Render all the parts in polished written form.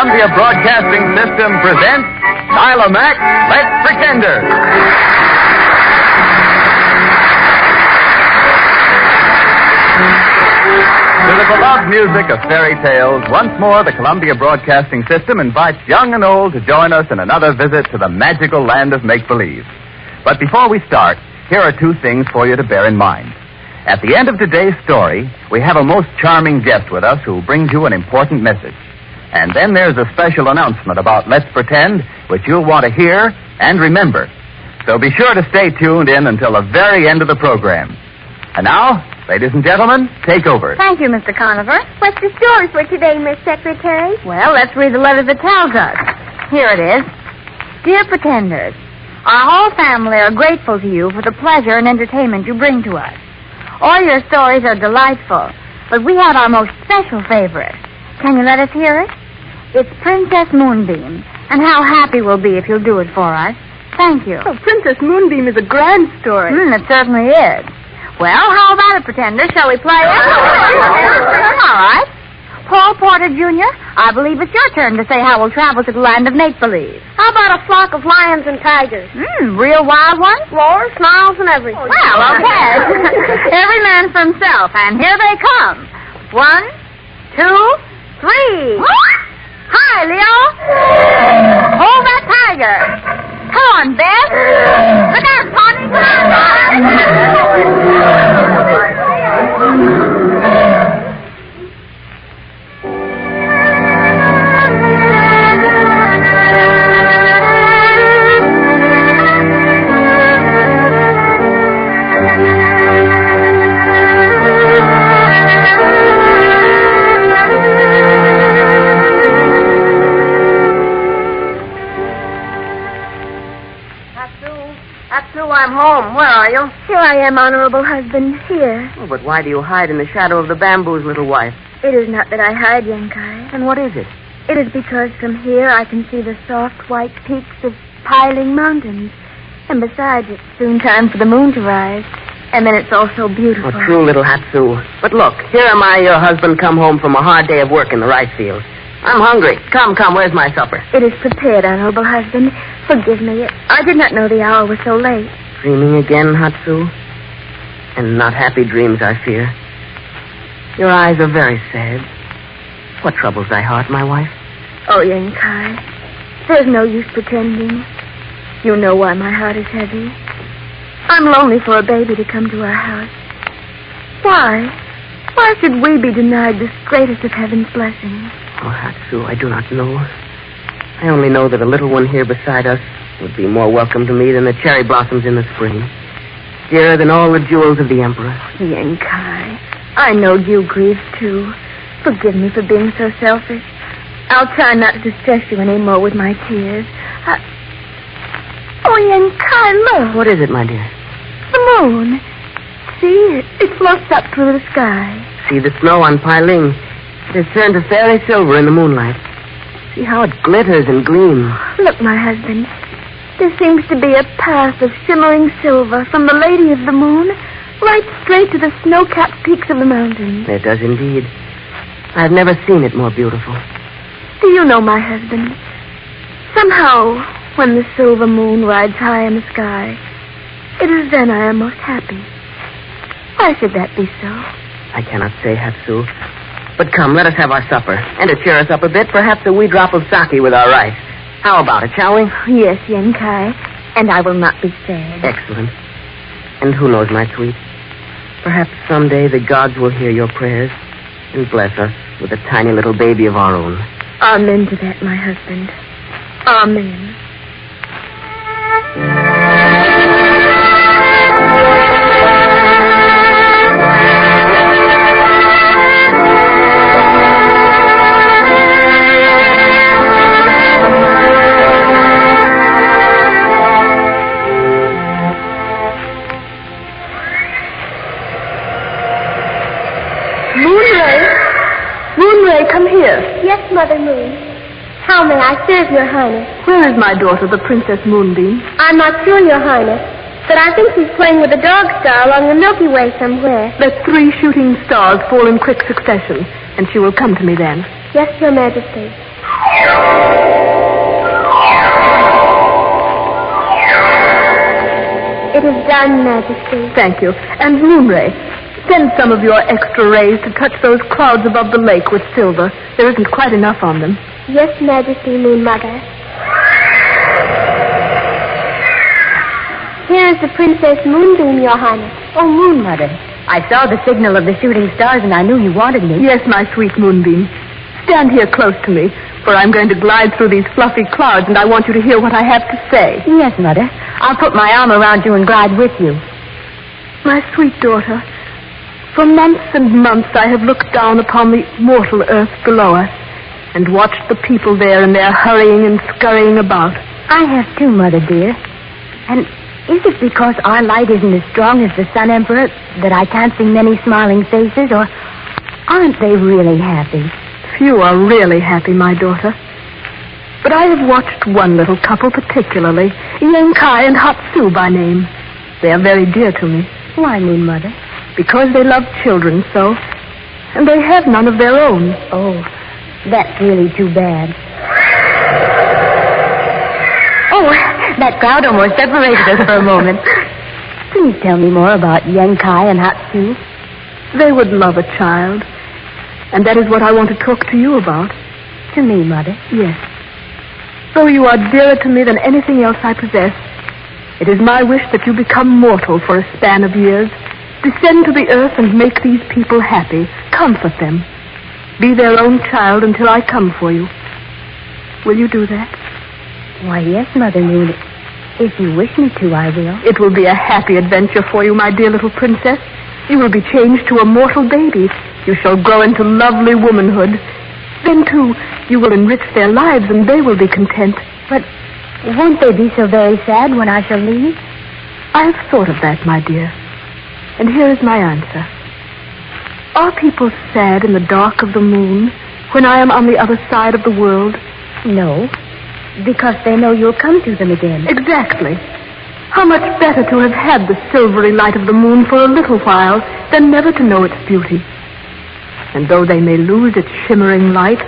Columbia Broadcasting System presents Mac, Let's Pretenders. To the beloved music of fairy tales, once more the Columbia Broadcasting System invites young and old to join us in another visit to the magical land of make-believe. But before we start, here are two things for you to bear in mind. At the end of today's story, we have a most charming guest with us who brings you an important message. And then there's a special announcement about Let's Pretend, which you'll want to hear and remember. So be sure to stay tuned in until the very end of the program. And now, ladies and gentlemen, take over. Thank you, Mr. Conover. What's the story for today, Miss Secretary? Well, let's read the letter that tells us. Here it is. Dear Pretenders, our whole family are grateful to you for the pleasure and entertainment you bring to us. All your stories are delightful, but we have our most special favorite. Can you let us hear it? It's Princess Moonbeam, and how happy we'll be if you'll do it for us. Thank you. Oh, Princess Moonbeam is a grand story. It certainly is. Well, how about it, Pretenders? Shall we play it? All right. Paul Porter, Jr., I believe it's your turn to say how we'll travel to the land of make-believe. How about a flock of lions and tigers? Real wild ones? Roars, snarls, and everything. Well, okay. Every man for himself, and here they come. 1, 2, 3. Hi, Leo. Hold that tiger. Come on, Beth. Look out, Pony. I'm home. Where are you? Here I am, honorable husband. Here. Oh, but why do you hide in the shadow of the bamboos, little wife? It is not that I hide, Yankai. Then what is it? It is because from here I can see the soft white peaks of piling mountains. And besides, it's soon time for the moon to rise. And then it's all so beautiful. Oh, true, little Hatsu. But look, here am I, your husband, come home from a hard day of work in the rice field. I'm hungry. Come, where's my supper? It is prepared, honorable husband. Forgive me. I did not know the hour was so late. Dreaming again, Hatsu? And not happy dreams, I fear. Your eyes are very sad. What troubles thy heart, my wife? Oh, Yankai, there's no use pretending. You know why my heart is heavy. I'm lonely for a baby to come to our house. Why? Why should we be denied this greatest of heaven's blessings? Oh, Hatsu, I do not know. I only know that a little one here beside us would be more welcome to me than the cherry blossoms in the spring. Dearer than all the jewels of the emperor. Yankai, I know you grieve too. Forgive me for being so selfish. I'll try not to distress you any more with my tears. Oh, Yankai, look. What is it, my dear? The moon. See, it floats up through the sky. See the snow on Pailing. It has turned to fairy silver in the moonlight. See how it glitters and gleams. Look, my husband. There seems to be a path of shimmering silver from the Lady of the Moon right straight to the snow-capped peaks of the mountains. There does indeed. I've never seen it more beautiful. Do you know, my husband, somehow, when the silver moon rides high in the sky, it is then I am most happy. Why should that be so? I cannot say, Hatsu. But come, let us have our supper. And to cheer us up a bit, perhaps a wee drop of sake with our rice. How about it, shall we? Yes, Yankai. And I will not be sad. Excellent. And who knows, my sweet? Perhaps someday the gods will hear your prayers and bless us with a tiny little baby of our own. Amen to that, my husband. Amen. Moonray, come here. Yes, Mother Moon. How may I serve your highness? Where is my daughter, the Princess Moonbeam? I'm not sure, your highness. But I think she's playing with a dog star along the Milky Way somewhere. Let 3 shooting stars fall in quick succession, and she will come to me then. Yes, Your Majesty. It is done, Majesty. Thank you. And Moonray, send some of your extra rays to touch those clouds above the lake with silver. There isn't quite enough on them. Yes, Majesty, Moon Mother. Here is the Princess Moonbeam, Your Highness. Oh, Moon Mother. I saw the signal of the shooting stars, and I knew you wanted me. Yes, my sweet Moonbeam. Stand here close to me, for I'm going to glide through these fluffy clouds, and I want you to hear what I have to say. Yes, Mother. I'll put my arm around you and glide with you. My sweet daughter, for months and months I have looked down upon the mortal earth below us and watched the people there in their hurrying and scurrying about. I have too, Mother dear. And is it because our light isn't as strong as the Sun Emperor that I can't see many smiling faces, or aren't they really happy? Few are really happy, my daughter. But I have watched one little couple particularly, Yenkai and Hatsu by name. They are very dear to me. Why, Moon Mother? Because they love children so, and they have none of their own. Oh, that's really too bad. Oh, that cloud almost separated us for a moment. Please tell me more about Yenkai and Hatsu. They would love a child, and that is what I want to talk to you about. To me, Mother? Yes. Though you are dearer to me than anything else I possess, it is my wish that you become mortal for a span of years, descend to the earth and make these people happy, comfort them, be their own child until I come for you. Will you do that? Why, yes, Mother Moon. If you wish me to, I will. It will be a happy adventure for you, my dear little princess. You will be changed to a mortal baby. You shall grow into lovely womanhood. Then, too, you will enrich their lives, and they will be content. But won't they be so very sad when I shall leave? I have thought of that, my dear. And here is my answer. Are people sad in the dark of the moon when I am on the other side of the world? No, because they know you'll come to them again. Exactly. How much better to have had the silvery light of the moon for a little while than never to know its beauty. And though they may lose its shimmering light,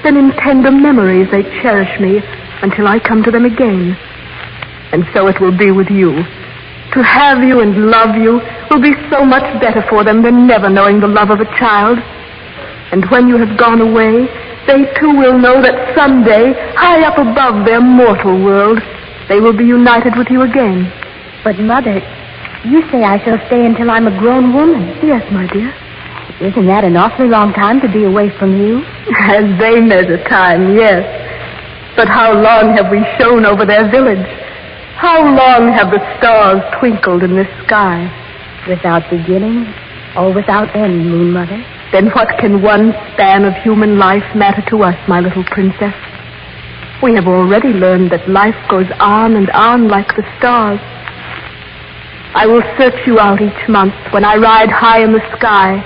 then in tender memories they cherish me until I come to them again. And so it will be with you. To have you and love you will be so much better for them than never knowing the love of a child. And when you have gone away, they too will know that someday, high up above their mortal world, they will be united with you again. But, Mother, you say I shall stay until I'm a grown woman. Yes, my dear. Isn't that an awfully long time to be away from you? As they measure time, yes. But how long have we shone over their village? How long have the stars twinkled in this sky? Without beginning or without end, Moon Mother? Then what can one span of human life matter to us, my little princess? We have already learned that life goes on and on like the stars. I will search you out each month when I ride high in the sky,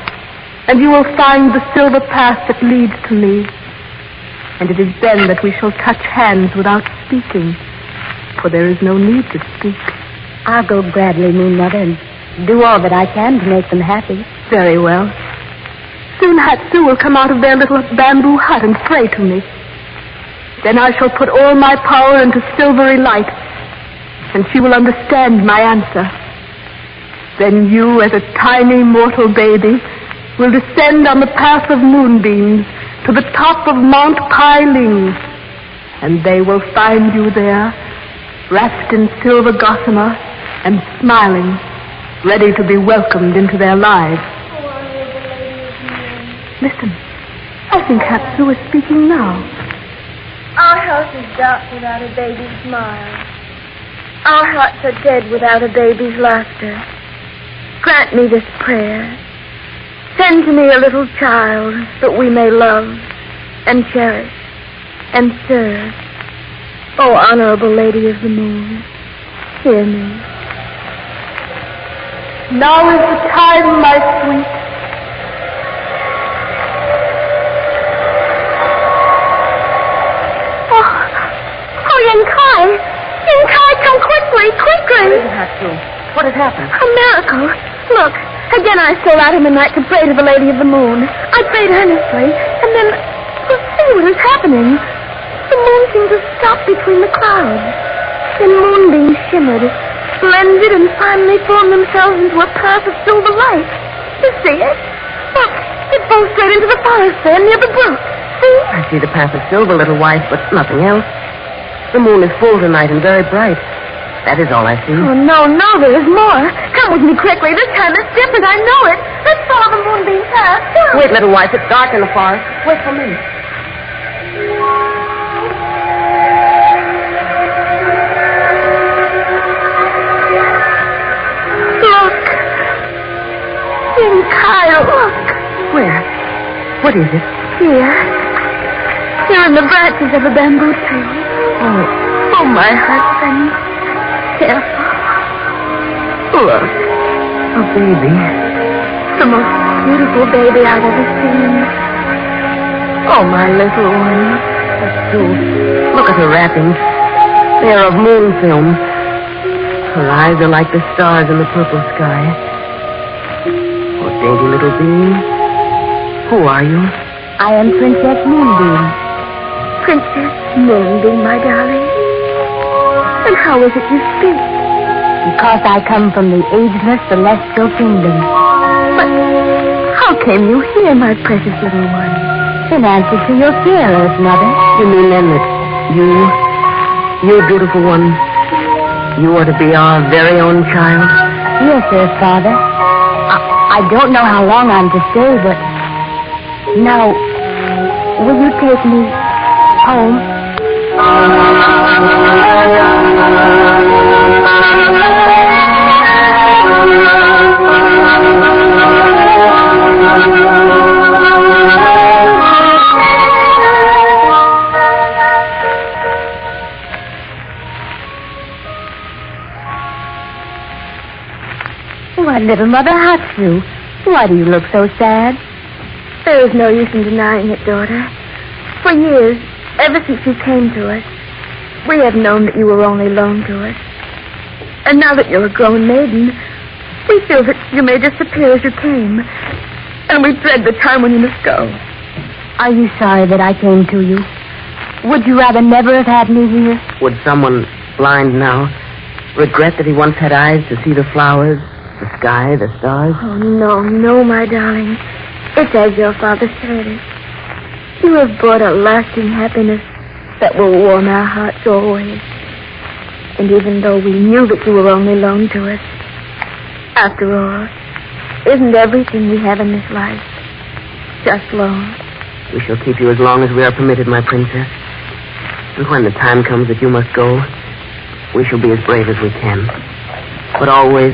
and you will find the silver path that leads to me. And it is then that we shall touch hands without speaking, for there is no need to speak. I'll go gladly, Moon Mother, and do all that I can to make them happy. Very well. Soon Hatsu will come out of their little bamboo hut and pray to me. Then I shall put all my power into silvery light, and she will understand my answer. Then you, as a tiny mortal baby, will descend on the path of moonbeams to the top of Mount Pai Ling, and they will find you there, wrapped in silver gossamer and smiling, ready to be welcomed into their lives. Listen, I think Hatsu is speaking now. Our house is dark without a baby's smile. Our hearts are dead without a baby's laughter. Grant me this prayer. Send to me a little child that we may love and cherish and serve. Oh, honorable Lady of the Moon, hear me. Now is the time, my sweet. Oh, Yenkai! Yenkai, come quickly, quickly! What has happened? A miracle. Look, again I stole out in the night to pray to the Lady of the Moon. I prayed earnestly, and then, see what is happening. The moon seemed to stop between the clouds. Then moonbeams shimmered, blended, and finally formed themselves into a path of silver light. You see it? Look, it goes straight into the forest there near the brook. See? I see the path of silver, little wife, but nothing else. The moon is full tonight and very bright. That is all I see. Oh, no, there is more. Come with me quickly. This time it's different. I know it. Let's follow the moonbeam path. Come. Wait, little wife. It's dark in the forest. Wait for me. Look. In Kyle, look. Where? What is it? Here. Here in the branches of a bamboo tree. Oh, my husband. Careful. Look. A baby. The most beautiful baby I've ever seen. Oh, my little one. Look at her wrappings. They are of moon film. Her eyes are like the stars in the purple sky. Oh, dainty little being. Who are you? I am Princess Moonbeam. Princess Moonbeam, my darling. And how is it you speak? Because I come from the ageless celestial kingdom. But how came you here, my precious little one? In answer to your prayers, Mother. You mean then that you beautiful one, you are to be our very own child? Yes, sir, Father. I don't know how long I'm to stay, but... Now, will you take me home? What, little Mother Hatsu? Why do you look so sad? There is no use in denying it, daughter. For years, ever since you came to us, we have known that you were only loan to us. And now that you're a grown maiden, we feel that you may disappear as you came. And we dread the time when you must go. Are you sorry that I came to you? Would you rather never have had me here? Would someone blind now regret that he once had eyes to see the flowers, the sky, the stars? Oh, no, my darling. It's as your father said it. You have brought a lasting happiness that will warm our hearts always. And even though we knew that you were only loan to us, after all, isn't everything we have in this life just loan? We shall keep you as long as we are permitted, my princess. And when the time comes that you must go, we shall be as brave as we can. But always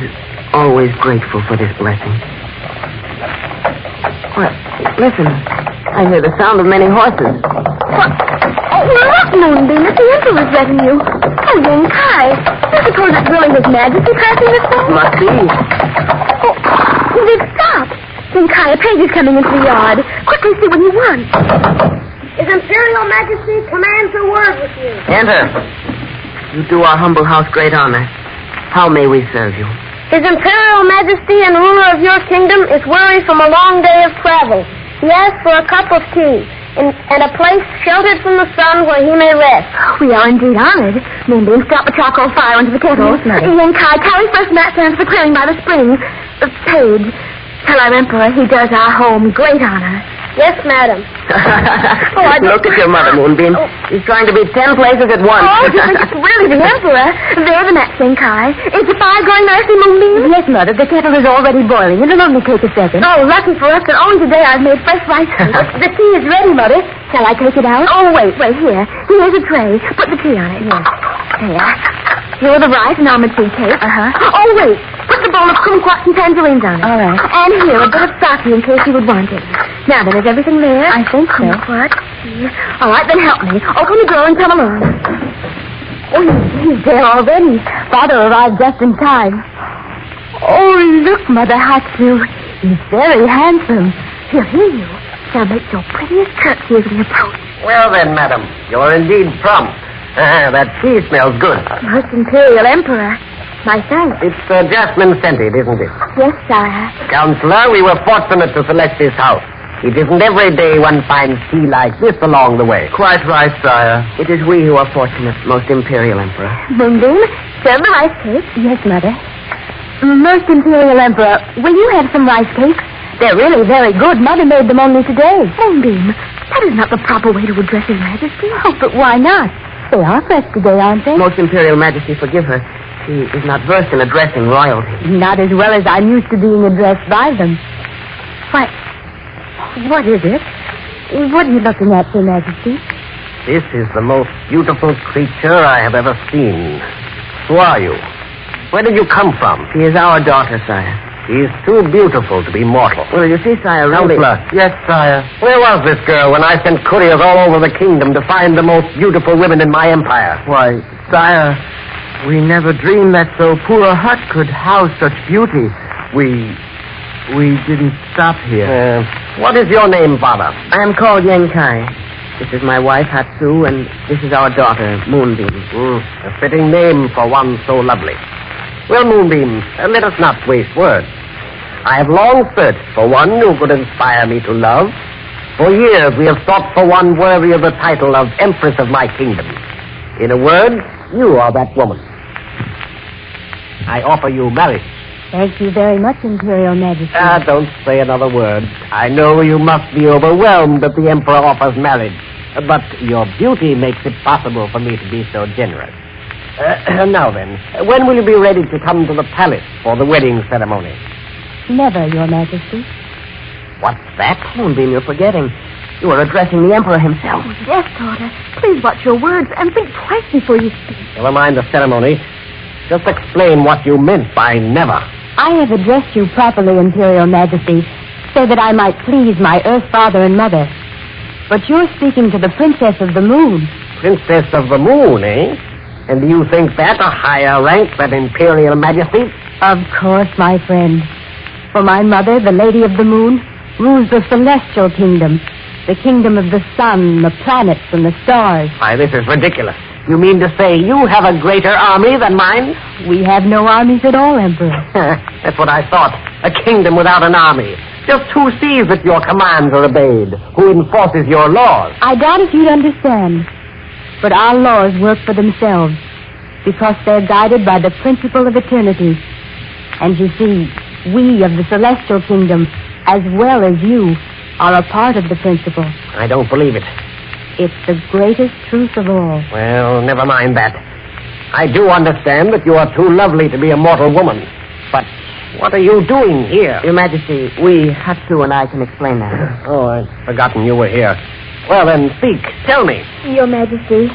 grateful for this blessing. What? Listen. I hear the sound of many horses. What? Oh, look, Moonbeam, it's the Emperor's retinue. Oh, young Kai. I suppose it's really His Majesty passing this way? Must be. Oh, they've stopped. Young Kai, a page is coming into the yard. Quickly see what he wants. His Imperial Majesty commands a word with you. Enter. You do our humble house great honor. How may we serve you? His Imperial Majesty and ruler of your kingdom is weary from a long day of travel. He asks for a cup of tea and a place sheltered from the sun where he may rest. We are indeed honored. Moonbeam, stop the charcoal fire into the kettle. Yes, Mother. Young Kai, carry first mat stands for clearing by the spring. Page, tell our Emperor he does our home great honor. Yes, madam. Look at your mother, Moonbeam. She's trying to be 10 places at once. Oh, you think it's really the Emperor? There the mat, Young Kai. Is the fire going nicely, Moonbeam? Yes, Mother. The kettle is already boiling. It'll only take a second. Oh, lucky for us that only today I've made fresh rice cakes. The tea is ready, Mother. Shall I take it out? Oh, wait, here. Here's a tray. Put the tea on it. Yes. There. Here are the rice and almond tea cake. Uh-huh. Oh, wait. Put the bowl of kumquats and tangerines on it. All right. And here, a bit of sake in case you would want it. Now, then, is everything there? I think so. Kumquats, tea. All right, then help me. Open the door and come along. Oh, he's there already. Father arrived just in time. Oh, look, Mother Hatsu. He's very handsome. He'll hear you. Now make your prettiest curtsy as we approach. Well then, madam, you're indeed prompt. That tea smells good. Most Imperial Emperor. My thanks. It's jasmine scented, isn't it? Yes, sire. Counselor, we were fortunate to select this house. It isn't every day one finds tea like this along the way. Quite right, sire. It is we who are fortunate, most Imperial Emperor. Moonbeam, serve the rice cake. Yes, Mother. Most Imperial Emperor, will you have some rice cakes? They're really very good. Mother made them only today. Moonbeam, that is not the proper way to address His Majesty. Oh, but why not? They are fresh today, aren't they? Most Imperial Majesty, forgive her. She is not versed in addressing royalty. Not as well as I'm used to being addressed by them. Why, what is it? What are you looking at, Your Majesty? This is the most beautiful creature I have ever seen. Who are you? Where did you come from? She is our daughter, sire. She is too beautiful to be mortal. Well, you see, sire, really... Counselor. Yes, sire. Where was this girl when I sent couriers all over the kingdom to find the most beautiful women in my empire? Why, sire, we never dreamed that so poor a hut could house such beauty. We didn't stop here. What is your name, father? I am called Yenkai. This is my wife, Hatsu, and this is our daughter, Moonbeam. A fitting name for one so lovely. Well, Moonbeam, let us not waste words. I have long searched for one who could inspire me to love. For years we have sought for one worthy of the title of Empress of my kingdom. In a word, you are that woman. I offer you marriage. Thank you very much, Imperial Majesty. Don't say another word. I know you must be overwhelmed that the Emperor offers marriage. But your beauty makes it possible for me to be so generous. Now then, when will you be ready to come to the palace for the wedding ceremony? Never, Your Majesty. What's that? Moonbeam, you're forgetting. You are addressing the Emperor himself. Yes, daughter. Please watch your words and think twice before you speak. Never mind the ceremony. Just explain what you meant by never. I have addressed you properly, Imperial Majesty, so that I might please my Earth father and mother. But you're speaking to the Princess of the Moon. Princess of the Moon, eh? And do you think that a higher rank than Imperial Majesty? Of course, my friend. For my mother, the Lady of the Moon, rules the celestial kingdom, the kingdom of the sun, the planets, and the stars. Why, this is ridiculous. You mean to say you have a greater army than mine? We have no armies at all, Emperor. That's what I thought. A kingdom without an army. Just who sees that your commands are obeyed? Who enforces your laws? I doubt if you'd understand. But our laws work for themselves, because they're guided by the principle of eternity. And you see, we of the celestial kingdom, as well as you, are a part of the principle. I don't believe it. It's the greatest truth of all. Well, never mind that. I do understand that you are too lovely to be a mortal woman. But what are you doing here? Your Majesty, we, Hatsu and I, can explain that. Oh, I'd forgotten you were here. Well, then, speak. Tell me. Your Majesty,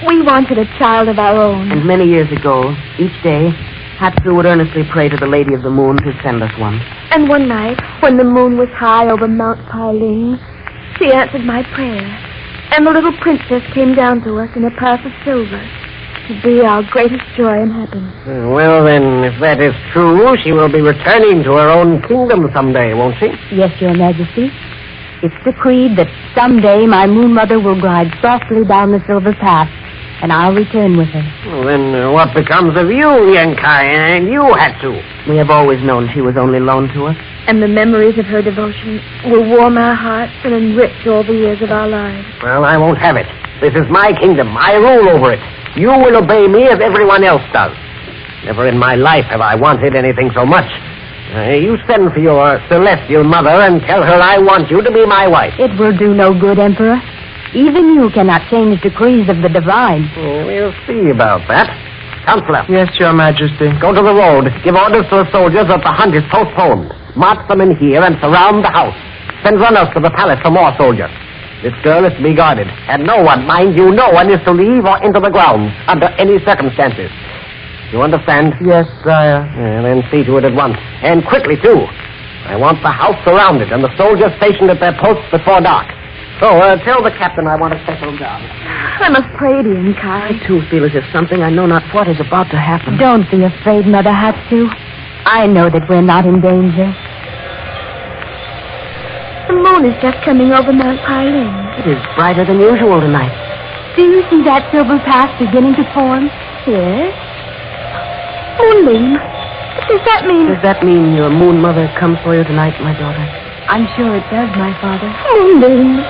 we wanted a child of our own. And many years ago, each day, Hatsu would earnestly pray to the Lady of the Moon to send us one. And one night, when the moon was high over Mount Pailing, she answered my prayer. And the little princess came down to us in a path of silver to be our greatest joy and happiness. Well, then, if that is true, she will be returning to her own kingdom someday, won't she? Yes, Your Majesty. It's decreed that someday my moon mother will glide softly down the silver path, and I'll return with her. Well, then, what becomes of you, Yenkai, and you, Hatsu? We have always known she was only loan to us. And the memories of her devotion will warm our hearts and enrich all the years of our lives. Well, I won't have it. This is my kingdom. I rule over it. You will obey me as everyone else does. Never in my life have I wanted anything so much. You send for your celestial mother and tell her I want you to be my wife. It will do no good, Emperor. Even you cannot change decrees of the divine. We'll see about that. Counselor. Yes, Your Majesty. Go to the road. Give orders to the soldiers that the hunt is postponed. March them in here and surround the house. Send runners to the palace for more soldiers. This girl is to be guarded. And no one, mind you, no one is to leave or enter the grounds under any circumstances. You understand? Yes, sire. Then see to it at once. And quickly, too. I want the house surrounded and the soldiers stationed at their posts before dark. So, tell the captain I want a special job. I must pray to you, Kai. I, too, feel as if something I know not what is about to happen. Don't be afraid, Mother Hatsu. I know that we're not in danger. The moon is just coming over Mount Pailing. It is brighter than usual tonight. Do you see that silver path beginning to form? Yes. Moonbeam, what does that mean? Does that mean your moon mother comes for you tonight, my daughter? I'm sure it does, my father. Moonbeam.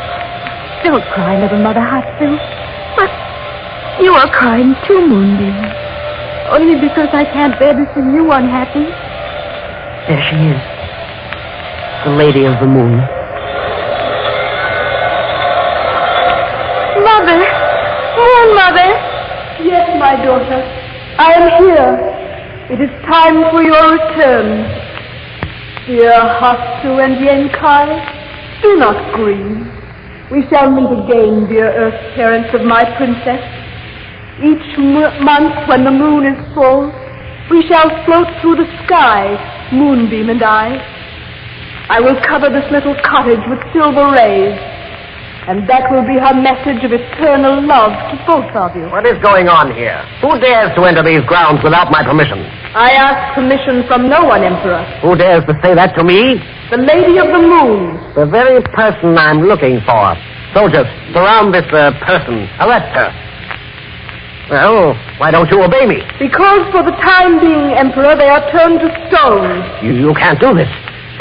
Don't cry, little Mother Hatsu. But you are crying too, Moonbeam. Only because I can't bear to see you unhappy. There she is. The Lady of the Moon. Mother! Moon Mother! Yes, my daughter. I am here. It is time for your return. Dear Hatsu and Yenkai, do not grieve. We shall meet again, dear Earth parents of my princess. Each month when the moon is full, we shall float through the sky, Moonbeam and I will cover this little cottage with silver rays, and that will be her message of eternal love to both of you. What is going on here? Who dares to enter these grounds without my permission? I ask permission from no one, Emperor. Who dares to say that to me? The Lady of the Moon. The very person I'm looking for. Soldiers, surround this person. Arrest her. Well, why don't you obey me? Because for the time being, Emperor, they are turned to stone. You can't do this.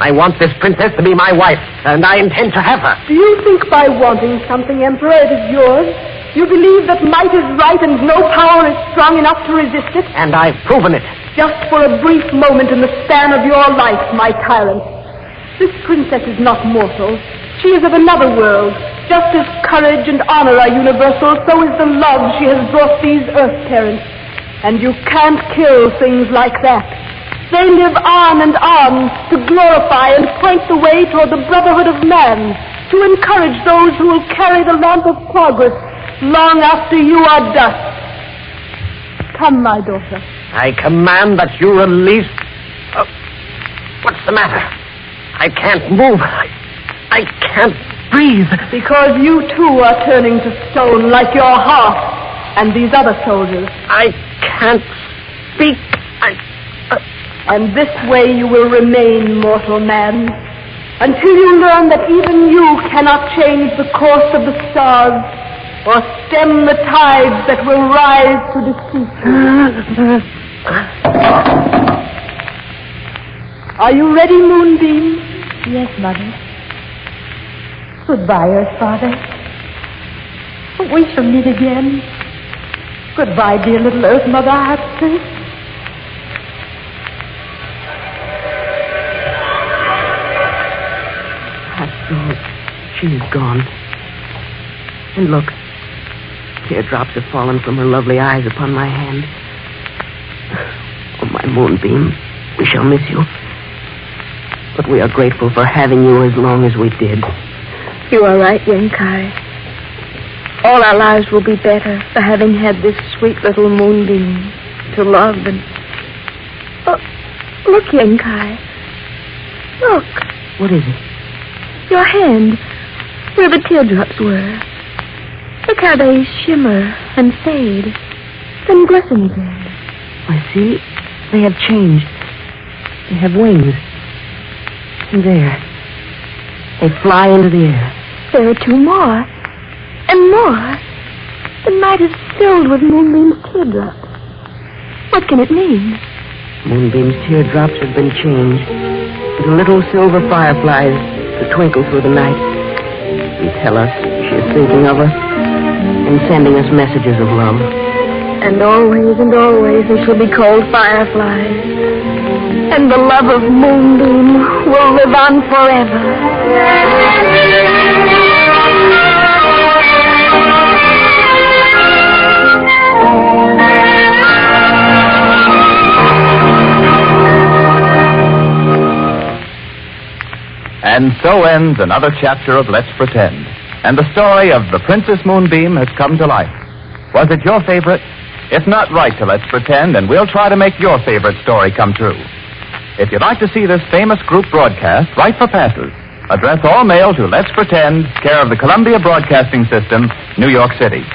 I want this princess to be my wife, and I intend to have her. Do you think by wanting something, Emperor, it is yours? You believe that might is right and no power is strong enough to resist it? And I've proven it. Just for a brief moment in the span of your life, my tyrant. This princess is not mortal. She is of another world. Just as courage and honor are universal, so is the love she has brought these earth parents. And you can't kill things like that. They live on and on to glorify and point the way toward the brotherhood of man, to encourage those who will carry the lamp of progress long after you are dust. Come, my daughter. I command that you release... what's the matter? I can't move. I can't breathe. Because you too are turning to stone like your heart and these other soldiers. I can't speak. And this way you will remain, mortal man, until you learn that even you cannot change the course of the stars or stem the tides that will rise to defeat you. Are you ready, Moonbeam? Yes, Mother. Goodbye, Earth Father. We shall meet again. Goodbye, dear little Earth Mother Hatsu. She is gone. And look, teardrops have fallen from her lovely eyes upon my hand. Oh, my Moonbeam, we shall miss you. But we are grateful for having you as long as we did. You are right, Yenkai. All our lives will be better for having had this sweet little Moonbeam to love and... Oh, look, Yenkai. Look. What is it? Your hand, where the teardrops were. Look how they shimmer and fade, then glisten again. I see. They have changed. They have wings. And there. They fly into the air. There are two more. And more. The night is filled with Moonbeam's teardrops. What can it mean? Moonbeam's teardrops have been changed into little silver fireflies to twinkle through the night and tell us she is thinking of us and sending us messages of love. And always they shall be called fireflies. And the love of Moonbeam will live on forever. And so ends another chapter of Let's Pretend. And the story of the Princess Moonbeam has come to life. Was it your favorite? If not, write to Let's Pretend, and we'll try to make your favorite story come true. If you'd like to see this famous group broadcast, write for passes. Address all mail to Let's Pretend, care of the Columbia Broadcasting System, New York City.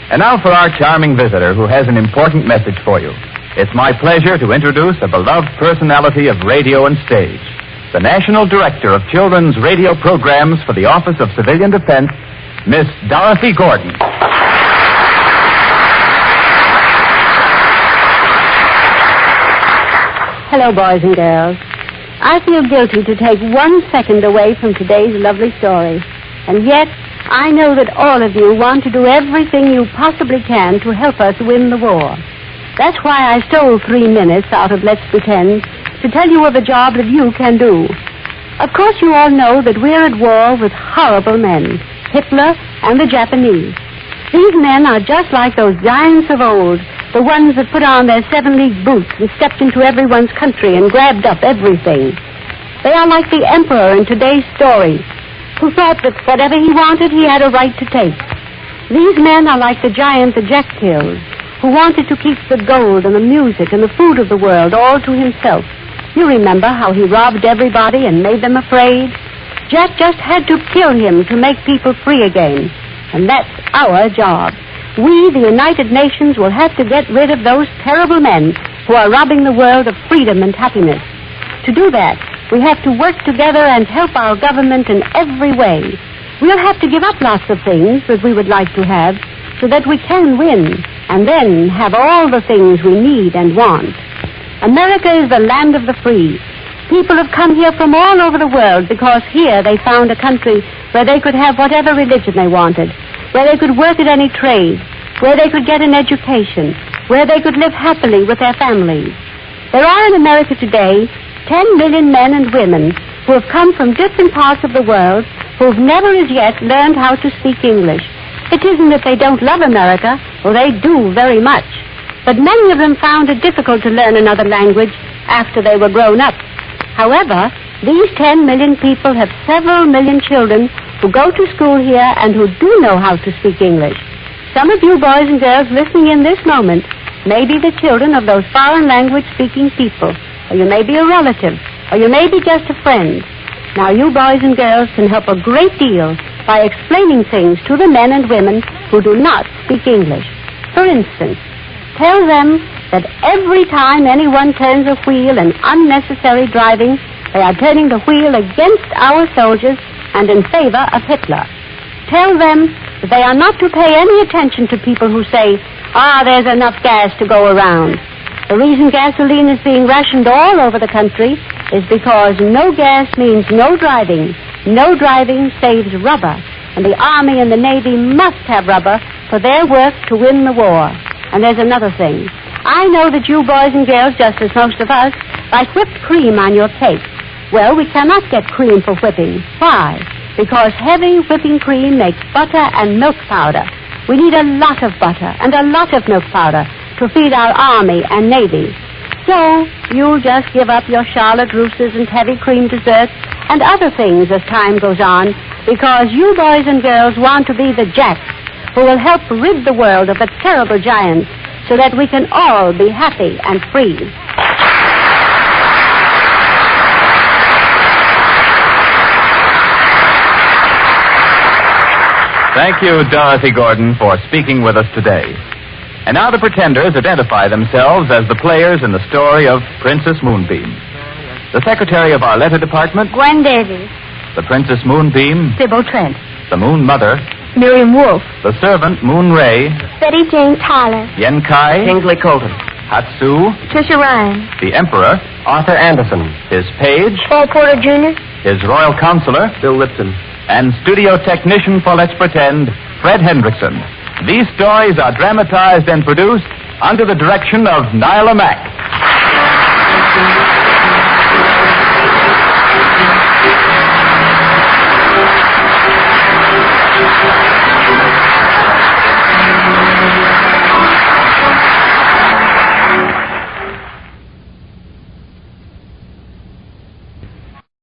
And now for our charming visitor who has an important message for you. It's my pleasure to introduce a beloved personality of radio and stage, the National Director of Children's Radio Programs for the Office of Civilian Defense, Miss Dorothy Gordon. Hello, boys and girls. I feel guilty to take 1 second away from today's lovely story. And yet, I know that all of you want to do everything you possibly can to help us win the war. That's why I stole 3 minutes out of Let's Pretend to tell you of a job that you can do. Of course, you all know that we're at war with horrible men, Hitler and the Japanese. These men are just like those giants of old, the ones that put on their 7-league boots and stepped into everyone's country and grabbed up everything. They are like the emperor in today's story, who thought that whatever he wanted, he had a right to take. These men are like the giant that Jack killed, who wanted to keep the gold and the music and the food of the world all to himself. You remember how he robbed everybody and made them afraid? Jack just had to kill him to make people free again. And that's our job. We, the United Nations, will have to get rid of those terrible men who are robbing the world of freedom and happiness. To do that, we have to work together and help our government in every way. We'll have to give up lots of things that we would like to have so that we can win and then have all the things we need and want. America is the land of the free. People have come here from all over the world because here they found a country where they could have whatever religion they wanted, where they could work at any trade, where they could get an education, where they could live happily with their families. There are in America today 10 million men and women who have come from different parts of the world who have never as yet learned how to speak English. It isn't that they don't love America, or they do very much, but many of them found it difficult to learn another language after they were grown up. However, these 10 million people have several million children who go to school here and who do know how to speak English. Some of you boys and girls listening in this moment may be the children of those foreign language-speaking people, or you may be a relative, or you may be just a friend. Now, you boys and girls can help a great deal by explaining things to the men and women who do not speak English. For instance, tell them that every time anyone turns a wheel in unnecessary driving, they are turning the wheel against our soldiers and in favor of Hitler. Tell them that they are not to pay any attention to people who say, there's enough gas to go around. The reason gasoline is being rationed all over the country is because no gas means no driving. No driving saves rubber, and the Army and the Navy must have rubber for their work to win the war. And there's another thing. I know that you boys and girls, just as most of us, like whipped cream on your cake. Well, we cannot get cream for whipping. Why? Because heavy whipping cream makes butter and milk powder. We need a lot of butter and a lot of milk powder to feed our Army and Navy. So, you'll just give up your Charlotte Russes and heavy cream desserts and other things as time goes on, because you boys and girls want to be the Jacks who will help rid the world of the terrible giants so that we can all be happy and free. Thank you, Dorothy Gordon, for speaking with us today. And now the pretenders identify themselves as the players in the story of Princess Moonbeam. The secretary of our letter department, Gwen Davies. The Princess Moonbeam, Sybil Trent. the Moon Mother, Miriam Wolfe. the servant Moon Ray, Betty Jane Tyler. Yen Kai, Kingsley Colton. Hatsu, Tricia Ryan. the Emperor, Arthur Anderson. his page, Paul Porter Jr. his royal counselor, Bill Lipton. and studio technician for Let's Pretend, Fred Hendrickson. These stories are dramatized and produced under the direction of Nyla Mack.